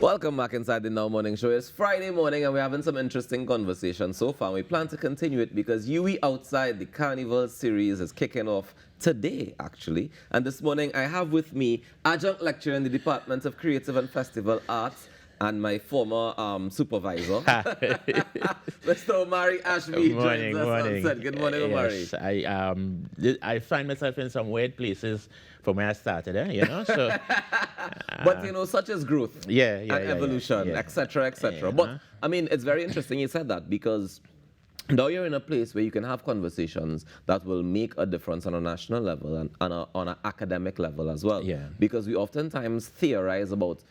Welcome back inside the Now Morning Show. It's Friday morning and we're having some interesting conversations so far. We plan to continue it because UE Outside, the Carnival Series, is kicking off today, actually. And this morning I have with me Adjunct Lecturer in the Department of Creative and Festival Arts and my former supervisor, Mr. Omari Ashby. Good morning, Good morning, Omari. Yes, I find myself in some weird places from where I started, you know. So, but you know, such as growth, and evolution, etc., etc. But I mean, it's very interesting you said that because now you're in a place where you can have conversations that will make a difference on a national level and on an academic level as well. Yeah. Because we oftentimes theorize about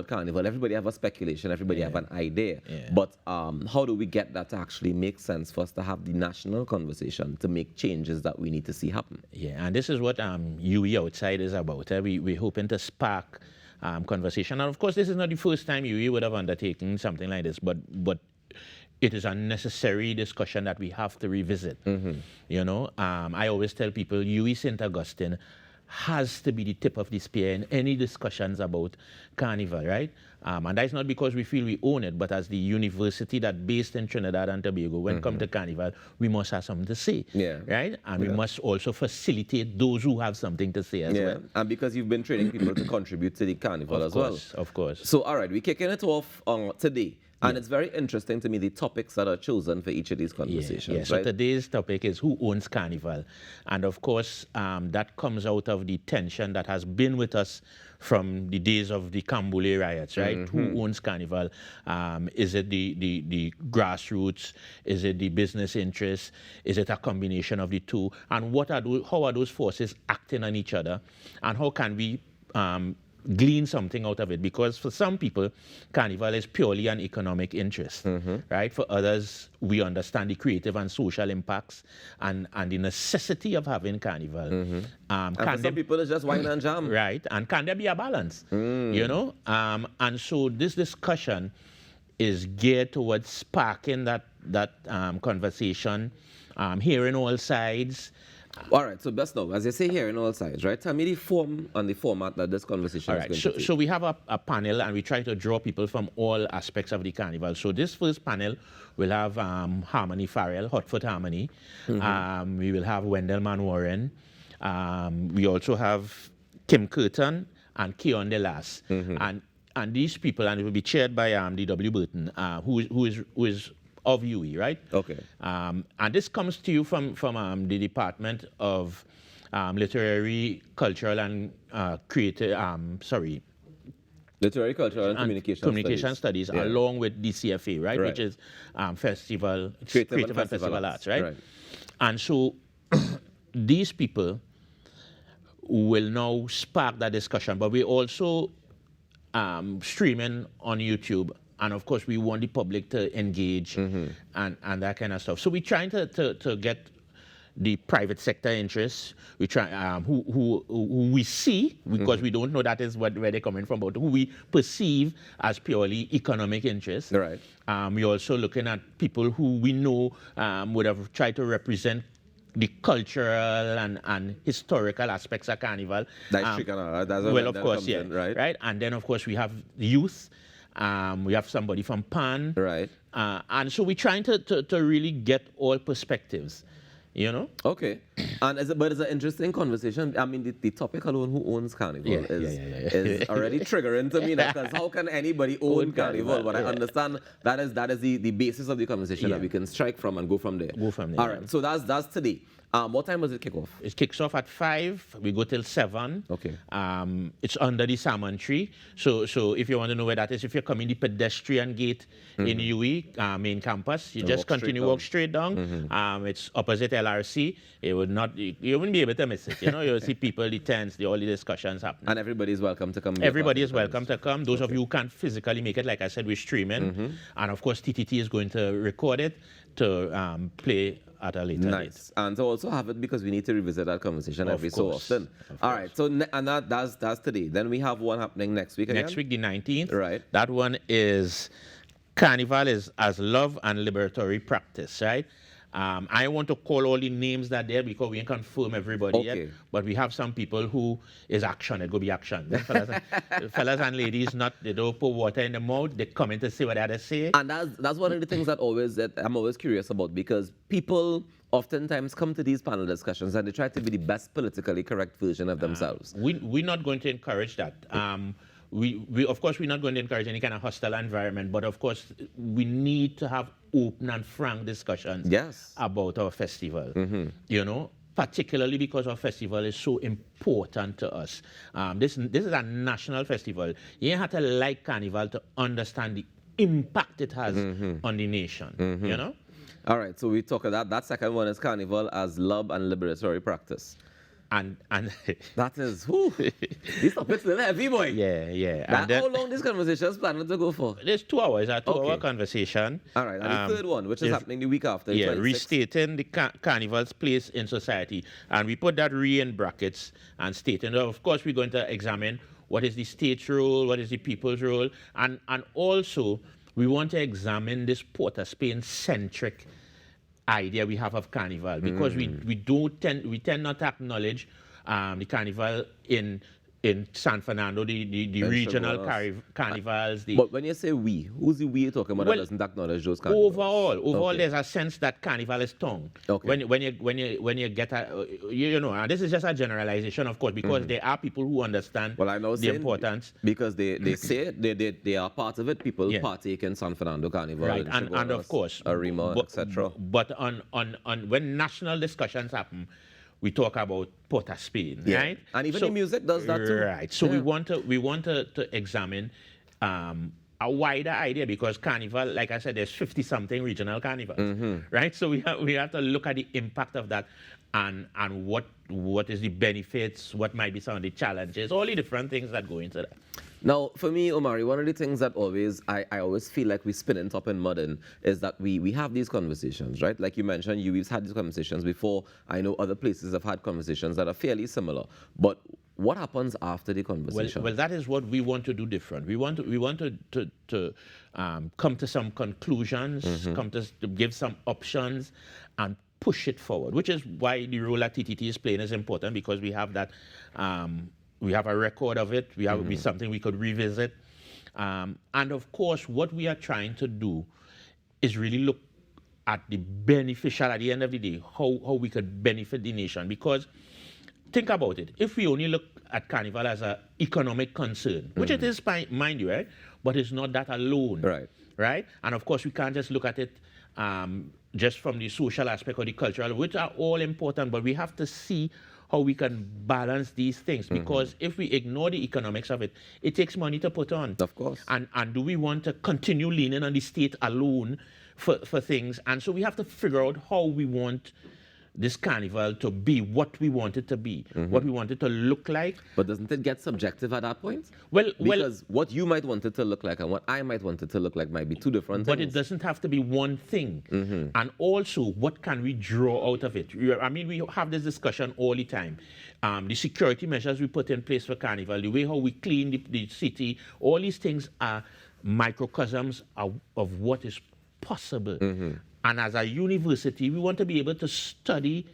Carnival. Everybody have a speculation, everybody have an idea. Yeah. But how do we get that to actually make sense for us to have the national conversation to make changes that we need to see happen? Yeah, and this is what UE Outside is about. We're hoping to spark conversation. And of course, this is not the first time UE would have undertaken something like this, but it is a necessary discussion that we have to revisit. You know, I always tell people UE St. Augustine has to be the tip of the spear in any discussions about Carnival, right? And that's not because we feel we own it, but as the university that based in Trinidad and Tobago, when it comes to Carnival, we must have something to say, right? And we must also facilitate those who have something to say as well. And because you've been training people to contribute to the Carnival as well. Of course. So, all right, we're kicking it off today. And it's very interesting to me, the topics that are chosen for each of these conversations. Yeah. So today's topic is who owns Carnival? And of course, that comes out of the tension that has been with us from the days of the Cambule riots, right? Who owns Carnival? Is it the grassroots? Is it the business interests? Is it a combination of the two? And how are those forces acting on each other? And how can we glean something out of it? Because for some people, Carnival is purely an economic interest, right? For others, we understand the creative and social impacts and the necessity of having Carnival. And for some people, it's just wine and jam. Right, and can there be a balance, you know? And so this discussion is geared towards sparking that conversation, hearing all sides. All right, so best now, as you say here in all sides, right? Tell me the form and the format that this conversation is going to take. So we have a panel and we try to draw people from all aspects of the Carnival. So this first panel will have Harmony Farrell, Hotfoot Harmony. We will have Wendell Manwaran. We also have Kim Curtin and Keon Delas. And these people, and it will be chaired by D.W. Burton, who is of UE, right? Okay. And this comes to you from the Department of Literary, Cultural, and Literary, Cultural, and Communication Studies, along with DCFA, right? Which is Creative and Festival Arts, right? And so these people will now spark that discussion, but we're also streaming on YouTube. And of course, we want the public to engage and that kind of stuff. So we're trying to get the private sector interests. We try who we see, because we don't know that is where they're coming from, but who we perceive as purely economic interests. Right. We're also looking at people who we know would have tried to represent the cultural and historical aspects of Carnival. That's well, of course, right. And then of course we have the youth. We have somebody from PAN. Right. And so we're trying to really get all perspectives, you know? Okay. But it's an interesting conversation. I mean, the topic alone, who owns Carnival, is already triggering to me, because how can anybody own Carnival? But I understand that is the basis of the conversation that we can strike from and go from there. All right. So that's today. What time does it kick off? It kicks off at 5. We go till 7. Okay. It's under the Samaan Tree. So if you want to know where that is, if you're coming the pedestrian gate in UE main campus, you just walk straight down. It's opposite LRC. You wouldn't be able to miss it. You know, you'll see people, the tents, all the discussions happening. And everybody is welcome to come. Everybody is welcome to come. Those of you who can't physically make it, like I said, we're streaming. And of course, TTT is going to record it to play at a later date. And to also have it, because we need to revisit that conversation every so often. All right, so and that's today. Then we have one happening next week again? Next week, the 19th. Right. That one is Carnival is as love and liberatory practice, right? I want to call all the names that there because we ain't confirm everybody yet. But we have some people who is action. It go be action. Fellas and ladies, they don't put water in the mouth. They come in to say what they have to say. And that's one of the things that I'm always curious about, because people oftentimes come to these panel discussions and they try to be the best politically correct version of themselves. We're not going to encourage that. We of course, we're not going to encourage any kind of hostile environment, but of course, we need to have open and frank discussions about our festival, you know, particularly because our festival is so important to us. This is a national festival. You have to like Carnival to understand the impact it has on the nation, you know? All right, so we talk about that second one is Carnival as love and liberatory practice. And that is, whew, these topics are heavy, boy. Yeah. How long this conversation is planning to go for? There's 2 hours, a 2-hour conversation. All right, and the third one, which is happening the week after. Yeah, restating the Carnival's place in society. And we put that in brackets and stating, of course, we're going to examine what is the state's role, what is the people's role, and also we want to examine this Port of Spain-centric idea we have of Carnival, because we tend not to acknowledge the Carnival in San Fernando, the regional carnivals. But when you say we, who's the we you're talking about that doesn't acknowledge those carnivals? Overall, there's a sense that Carnival is tongue. When you get you know, and this is just a generalization, of course, because there are people who understand the importance. Because they say they are part of it. People partake in San Fernando Carnival, right? And of course, Arima, etc. But on when national discussions happen, we talk about Port of Spain, right? And even the music does that too. Right. So we want to examine a wider idea, because Carnival, like I said, there's 50-something regional carnivals, right? So we have to look at the impact of that and what is the benefits, what might be some of the challenges, all the different things that go into that. Now, for me, Omari, one of the things that I always feel like we spinning top in mud in is that we have these conversations, right? Like you mentioned, we've had these conversations before. I know other places have had conversations that are fairly similar. But what happens after the conversation? Well, that is what we want to do different. We want to come to some conclusions, come to give some options, and push it forward, which is why the role that TTT is playing is important, because we have that. We have a record of it. We have be something we could revisit. And of course, what we are trying to do is really look at the beneficial at the end of the day, how we could benefit the nation. Because think about it. If we only look at Carnival as an economic concern, which it is, mind you, right? But it's not that alone. Right? And of course, we can't just look at it just from the social aspect or the cultural, which are all important, but we have to see how we can balance these things, because if we ignore the economics of it, it takes money to put on. Of course. And do we want to continue leaning on the state alone for things? And so we have to figure out how we want this carnival to be, what we want it to be, what we want it to look like. But doesn't it get subjective at that point? Because what you might want it to look like and what I might want it to look like might be two different things. But it doesn't have to be one thing. And also, what can we draw out of it? I mean, we have this discussion all the time. The security measures we put in place for Carnival, the way how we clean the city, all these things are microcosms of what is possible. And as a university, we want to be able to study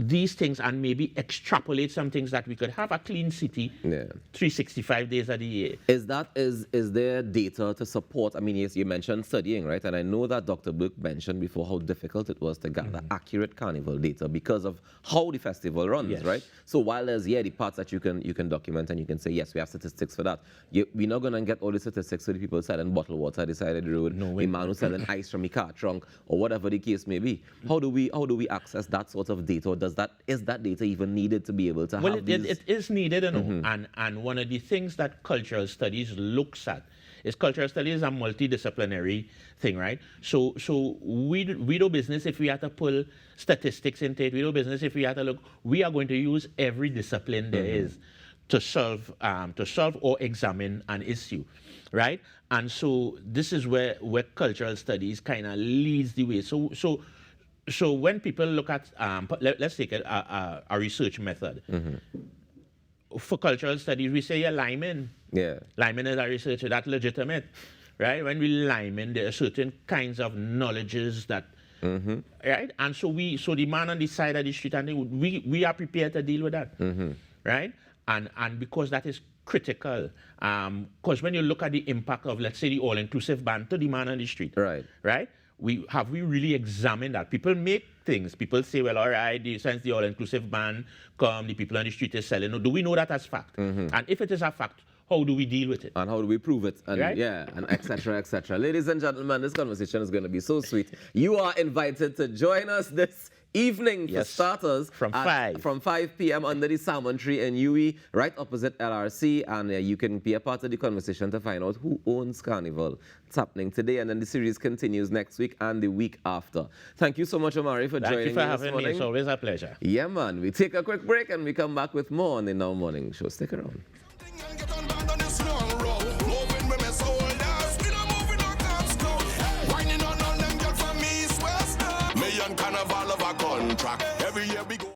these things and maybe extrapolate some things that we could have a clean city 365 days of the year. Is there data to support? I mean, yes, you mentioned studying, right? And I know that Dr. Burke mentioned before how difficult it was to gather accurate carnival data because of how the festival runs, right? So while there's the parts that you can document and you can say, yes, we have statistics for that. We're not going to get all the statistics for the people selling bottled water at the side of the road, the man who's selling ice from the car trunk, or whatever the case may be. How do we access that sort of data? Or is that data even needed to be able to have these? It is needed, you know, and one of the things that cultural studies looks at is cultural studies is a multidisciplinary thing, right? So we do business if we have to pull statistics into it. We do business if we have to look. We are going to use every discipline there is to solve or examine an issue, right? And so this is where cultural studies kind of leads the way. So when people look at, let's take a research method. For cultural studies, we say Lyman. Lyman is a researcher, that's legitimate, right? When we Lyman, there are certain kinds of knowledges that right? And so the man on the side of the street, and we are prepared to deal with that, right? And because that is critical, because when you look at the impact of, let's say, the all-inclusive ban to the man on the street, right? We really examined that? People make things. People say, well, all right, since the all-inclusive ban come, the people on the street is selling. No, do we know that as fact? And if it is a fact, how do we deal with it? And how do we prove it? And right? yeah, and et cetera, et cetera. Ladies and gentlemen, this conversation is going to be so sweet. You are invited to join us this evening for starters from 5 p.m. under the Samaan Tree in UE, right opposite LRC, and you can be a part of the conversation to find out who owns Carnival. It's happening today, and then the series continues next week and the week after. Thank you so much, Omari, for joining me. Thank you for having me. It's always a pleasure. Yeah, man. We take a quick break and we come back with more on the Now Morning Show. Stick around. Carnival of a contract. Every year we go.